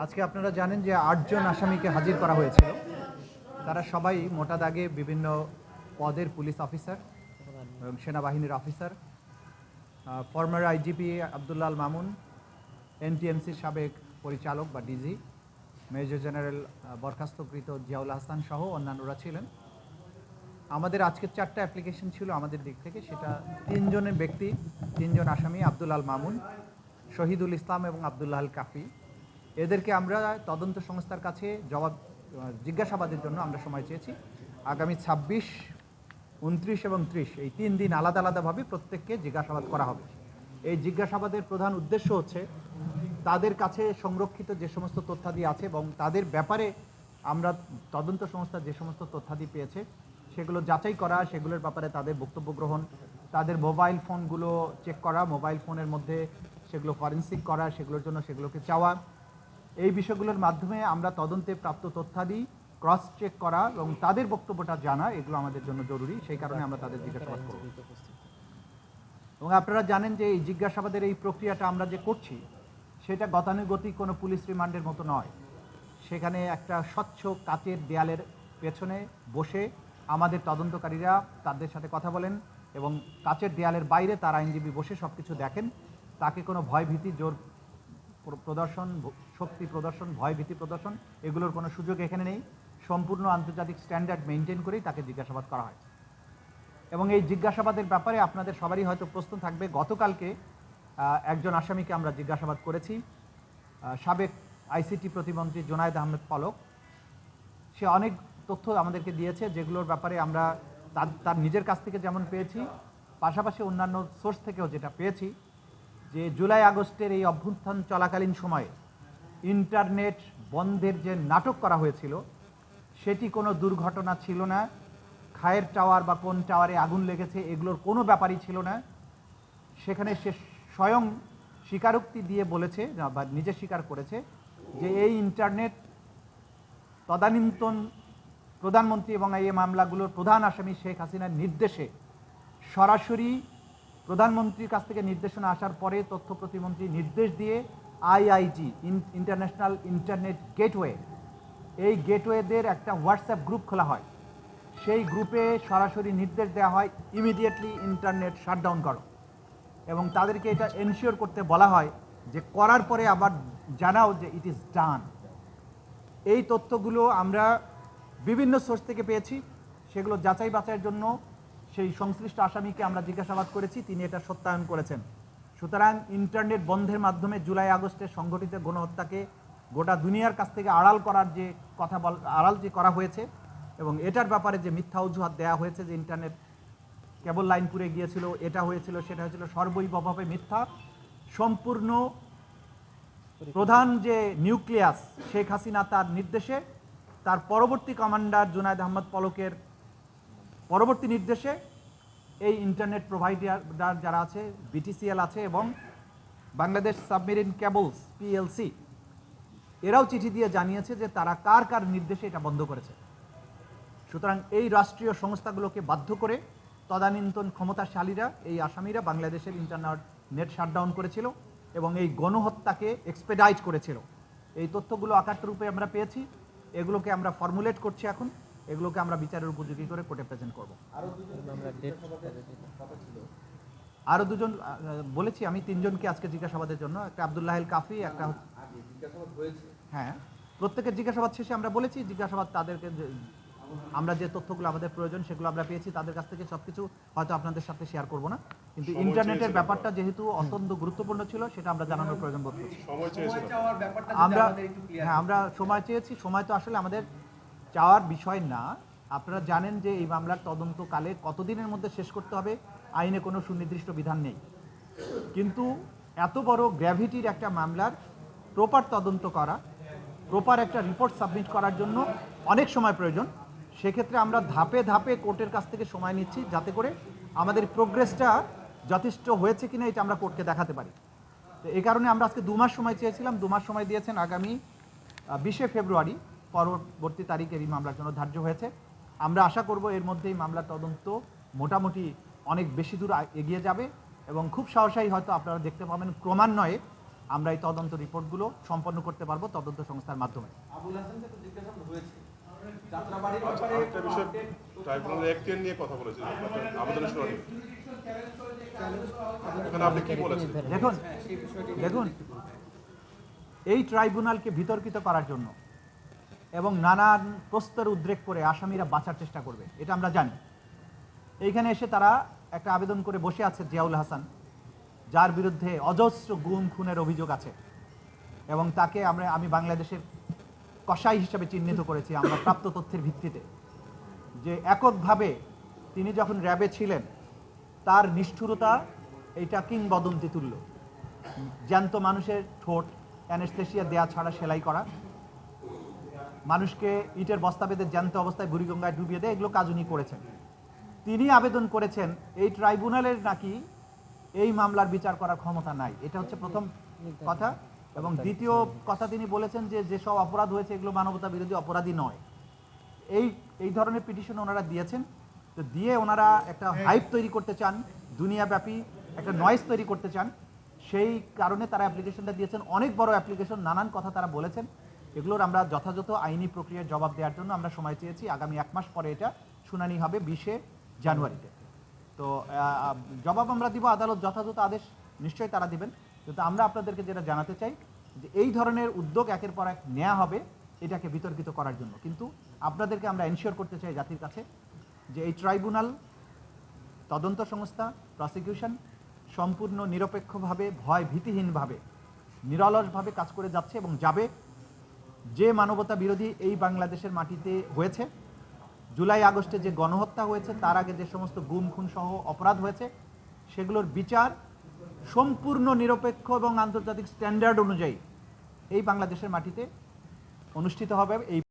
আজকে আপনারা জানেন যে ৮ জন আসামিকে হাজির করা হয়েছিল। তারা সবাই মোটা দাগে বিভিন্ন পদের পুলিশ অফিসার এবং সেনাবাহিনীর officer. Former IGP Abdullah Al Mamun, এনটিএমসির সাবেক পরিচালক বা ডিজি, মেজর জেনারেল বরখাস্তকৃত জিয়াউল হাসান সহ অন্যান্যরা ছিলেন। আমাদের আজকে 4টা অ্যাপ্লিকেশন ছিল আমাদের দিক থেকে। সেটা 3 জনের ব্যক্তি, 3 জন আসামি, আব্দুল আল মামুন, শহীদুল ইসলাম এবং আব্দুল্লাহ আল কাফি। এদেরকে আমরা তদন্ত সংস্থার কাছে জিজ্ঞাসাবাদের জন্য আমরা সময় চেয়েছি। আগামী 26, 29 এবং 30 এই 3 দিন আলাদা আলাদাভাবে প্রত্যেককে জিজ্ঞাসাবাদ করা হবে। এই জিজ্ঞাসাবাদের প্রধান উদ্দেশ্য হচ্ছে তাদের কাছে সংরক্ষিত যে সমস্ত তথ্যাদি আছে এবং তাদের ব্যাপারে আমরা তদন্ত সংস্থা যে সমস্ত তথ্যাদি পেয়েছে সেগুলো যাচাই করা, সেগুলোর ব্যাপারে তাদের বক্তব্য গ্রহণ, তাদের মোবাইল ফোনগুলো চেক করা, মোবাইল ফোনের মধ্যে সেগুলো ফরেন্সিক করা, সেগুলোর জন্য সেগুলোকে চাওয়া। এই বিষয়গুলোর মাধ্যমে আমরা তদন্তে প্রাপ্ত তথ্যাদি ক্রস চেক করা এবং তাদের বক্তব্যটা জানা, এগুলো আমাদের জন্য জরুরি। সেই কারণে আমরা তাদের জিজ্ঞাসাবাদ করব। এবং আপনারা জানেন যে এই জিজ্ঞাসাবাদের এই প্রক্রিয়াটা আমরা যে করছি সেটা গতানুগতিক কোনো পুলিশ রিমান্ডের মতো নয়। সেখানে একটা স্বচ্ছ কাচের দেয়ালের পেছনে বসে আমাদের তদন্তকারীরা তাদের সাথে কথা বলেন এবং কাচের দেয়ালের বাইরে তার আইনজীবী বসে সব কিছু দেখেন। তাকে কোনো ভয়ভীতি, জোর প্রদর্শন, শক্তি প্রদর্শন, ভয়ভীতি প্রদর্শন এগুলোর কোনো সুযোগ এখানে নেই। সম্পূর্ণ আন্তর্জাতিক স্ট্যান্ডার্ড মেনটেন করেই তাকে জিজ্ঞাসাবাদ করা হয়। এবং এই জিজ্ঞাসাবাদের ব্যাপারে আপনাদের সবারই হয়তো প্রশ্ন থাকবে। গতকালকে একজন আসামিকে আমরা জিজ্ঞাসাবাদ করেছি, সাবেক আইসিটি প্রতিমন্ত্রী জোনায়েদ আহমেদ পলক। সে অনেক তথ্য আমাদেরকে দিয়েছে যেগুলোর ব্যাপারে আমরা তার নিজের কাছ থেকে যেমন পেয়েছি, পাশাপাশি অন্যান্য সোর্স থেকেও যেটা পেয়েছি যে জুলাই আগস্টের এই অভ্যুত্থান চলাকালীন সময়ে ইন্টারনেট বন্ধের যে নাটক করা হয়েছিল সেটি কোনো দুর্ঘটনা ছিল না। খায়ের টাওয়ার বা কোন টাওয়ারে আগুন লেগেছে এগুলোর কোনো ব্যাপারই ছিল না। সেখানে সে স্বয়ং স্বীকারোক্তি দিয়ে বলেছে বা নিজে স্বীকার করেছে যে এই ইন্টারনেট তদানীন্তন প্রধানমন্ত্রী এবং এই মামলাগুলোর প্রধান আসামি শেখ হাসিনার নির্দেশে সরাসরি প্রধানমন্ত্রীর কাছ থেকে নির্দেশনা আসার পরে তথ্য প্রতিমন্ত্রী নির্দেশ দিয়ে আইআইজি, ইন্টারন্যাশনাল ইন্টারনেট গেটওয়ে, এই গেটওয়েদের একটা হোয়াটসঅ্যাপ গ্রুপ খোলা হয়। সেই গ্রুপে সরাসরি নির্দেশ দেওয়া হয় ইমিডিয়েটলি ইন্টারনেট শাটডাউন করো এবং তাদেরকে এটা এনশিওর করতে বলা হয় যে করার পরে আবার জানাও যে ইট ইজ ডান। এই তথ্যগুলো আমরা বিভিন্ন সোর্স থেকে পেয়েছি। সেগুলো যাচাই বাছাইয়ের জন্য সেই সংশ্লিষ্ট আসামিকে আমরা জিজ্ঞাসাবাদ করেছি, তিনি এটা সত্যায়ন করেছেন। সুতরাং ইন্টারনেট বন্ধের মাধ্যমে জুলাই আগস্টে সংঘটিত গণহত্যাকে গোটা দুনিয়ার কাছ থেকে আড়াল করার যে আড়াল যে করা হয়েছে এবং এটার ব্যাপারে যে মিথ্যা অজুহাত দেওয়া হয়েছে যে ইন্টারনেট কেবল লাইন পুড়ে গিয়েছিল, এটা হয়েছিল, সেটা হয়েছিল, সর্বৈবভাবে মিথ্যা। সম্পূর্ণ প্রধান যে নিউক্লিয়াস শেখ হাসিনা তার নির্দেশে, তার পরবর্তী কমান্ডার জোনায়েদ আহমেদ পলকের পরবর্তী নির্দেশে এই ইন্টারনেট প্রোভাইডার যারা আছে, বিটিসিএল আছে এবং বাংলাদেশ সাবমেরিন কেবলস পিএলসি, এরাও চিঠি দিয়ে জানিয়েছে যে তারা কার কার নির্দেশে এটা বন্ধ করেছে। সুতরাং এই রাষ্ট্রীয় সংস্থাগুলোকে বাধ্য করে তদানীন্তন ক্ষমতাশালীরা, এই আসামিরা বাংলাদেশের ইন্টারনেট শাটডাউন করেছিল এবং এই গণহত্যাকে এক্সপেডাইট করেছিল। এই তথ্যগুলো আকাররূপে আমরা পেয়েছি, এগুলোকে আমরা ফর্মুলেট করছি এখন, এগুলোকে আমরা বিচারের উপযোগী করে কোর্টে প্রেজেন্ট করব। আরও দুজন বলেছি আমি, 3 জনকে আজকে জিজ্ঞাসাবাদের জন্য, একটা আব্দুল্লাহ আল কাফি, একটা হ্যাঁ, প্রত্যেকের জিজ্ঞাসাবাদ শেষে আমরা বলেছি জিজ্ঞাসাবাদ তাদেরকে আমরা যে তথ্যগুলো আমাদের প্রয়োজন সেগুলো আমরা পেয়েছি তাদের কাছ থেকে। সবকিছু হয়তো আপনাদের সাথে শেয়ার করব না, কিন্তু ইন্টারনেটের ব্যাপারটা যেহেতু অত্যন্ত গুরুত্বপূর্ণ ছিল সেটা আমরা জানানোর প্রয়োজন বোধ করছি। আমরা সময় চেয়েছি। সময় তো আসলে আমাদের চাওয়ার বিষয় না। আপনারা জানেন যে এই মামলার তদন্তকালে কতদিনের মধ্যে শেষ করতে হবে আইনে কোনো সুনির্দিষ্ট বিধান নেই, কিন্তু এত বড় গ্র্যাভিটির একটা মামলার প্রপার তদন্ত করা, প্রপার একটা রিপোর্ট সাবমিট করার জন্য অনেক সময় প্রয়োজন। সেক্ষেত্রে আমরা ধাপে ধাপে কোর্টের কাছ থেকে সময় নিচ্ছি যাতে করে আমাদের প্রোগ্রেসটা যথেষ্ট হয়েছে কিনা এটা আমরা কোর্টকে দেখাতে পারি। তো এই কারণে আমরা আজকে 2 মাস সময় চেয়েছিলাম, 2 মাস সময় দিয়েছেন। আগামী 20শে ফেব্রুয়ারি পরবর্তী তারিখের এই মামলার জন্য ধার্য হয়েছে। আমরা আশা করব এর মধ্যেই মামলার তদন্ত মোটামুটি অনেক বেশি দূর এগিয়ে যাবে এবং খুব সহসাই হয়তো আপনারা দেখতে পাবেন ক্রমান্বয়ে আমরা এই তদন্ত রিপোর্টগুলো সম্পন্ন করতে পারবো তদন্ত সংস্থার মাধ্যমে। আবুল হাসানকে তো জিজ্ঞাসাবাদ হয়েছে যাত্রাবাড়ির আচ্ছা, ব্যাপারে আরেকটা বিষয় ট্রাইব্যুনালের এখতিয়ার নিয়ে কথা বলেছে আবেদনের শুনানি। এখানে আপনি কি বলেছেন? দেখুন এই ট্রাইব্যুনালকে বিতর্কিত করার জন্য এবং নানান প্রস্তর উদ্রেক করে আসামিরা বাঁচার চেষ্টা করবে, এটা আমরা জানি। এইখানে এসে তারা একটা আবেদন করে বসে আছে জিয়াউল হাসান, যার বিরুদ্ধে অজস্র গুম খুনের অভিযোগ আছে এবং তাকে আমি বাংলাদেশের কসাই হিসেবে চিহ্নিত করেছি আমরা প্রাপ্ত তথ্যের ভিত্তিতে, যে এককভাবে তিনি যখন র্যাবে ছিলেন তার নিষ্ঠুরতা এইটা কিংবদন্তি তুল্য। জ্যান্ত মানুষের ঠোঁট অ্যানেস্থেসিয়া দেয়া ছাড়া সেলাই করা, মানুষকে ইটের বস্তা বেঁধে জ্যান্ত অবস্থায় বুড়িগঙ্গায় ডুবিয়ে দেয়, এগুলো কাজ উনি করেছেন। তিনি আবেদন করেছেন এই ট্রাইব্যুনালের নাকি এই মামলার বিচার করার ক্ষমতা নাই, এটা হচ্ছে প্রথম কথা। এবং দ্বিতীয় কথা তিনি বলেছেন যে যেসব অপরাধ হয়েছে এগুলো মানবতা বিরোধী অপরাধী নয়। এই ধরনের পিটিশন ওনারা দিয়েছেন, তো দিয়ে ওনারা একটা হাইপ তৈরি করতে চান, দুনিয়াব্যাপী একটা নয়েজ তৈরি করতে চান, সেই কারণে তারা অ্যাপ্লিকেশনটা দিয়েছেন। অনেক বড় অ্যাপ্লিকেশন, নানান কথা তারা বলেছেন, এগুলোর আমরা যথাযথ আইনি প্রক্রিয়ার জবাব দেওয়ার জন্য আমরা সময় চেয়েছি। আগামী 1 মাস পরে এটা শুনানি হবে 20শে জানুয়ারিতে। তো জবাব আমরা দিব, আদালত যথাযথ আদেশ নিশ্চয়ই তারা দিবেন। কিন্তু আমরা আপনাদেরকে যেটা জানাতে চাই যে এই ধরনের উদ্যোগ একের পর এক নেওয়া হবে এটাকে বিতর্কিত করার জন্য, কিন্তু আপনাদেরকে আমরা এনশিওর করতে চাই জাতির কাছে যে এই ট্রাইব্যুনাল, তদন্ত সংস্থা, প্রসিকিউশন সম্পূর্ণ নিরপেক্ষভাবে, ভয় ভীতিহীনভাবে, নিরলসভাবে কাজ করে যাচ্ছে এবং যাবে। যে মানবতা বিরোধী এই বাংলাদেশের মাটিতে হয়েছে, জুলাই আগস্টে যে গণহত্যা হয়েছে, তার আগে যে সমস্ত গুম খুন সহ অপরাধ হয়েছে, সেগুলোর বিচার সম্পূর্ণ নিরপেক্ষ এবং আন্তর্জাতিক স্ট্যান্ডার্ড অনুযায়ী এই বাংলাদেশের মাটিতে অনুষ্ঠিত হবে। এই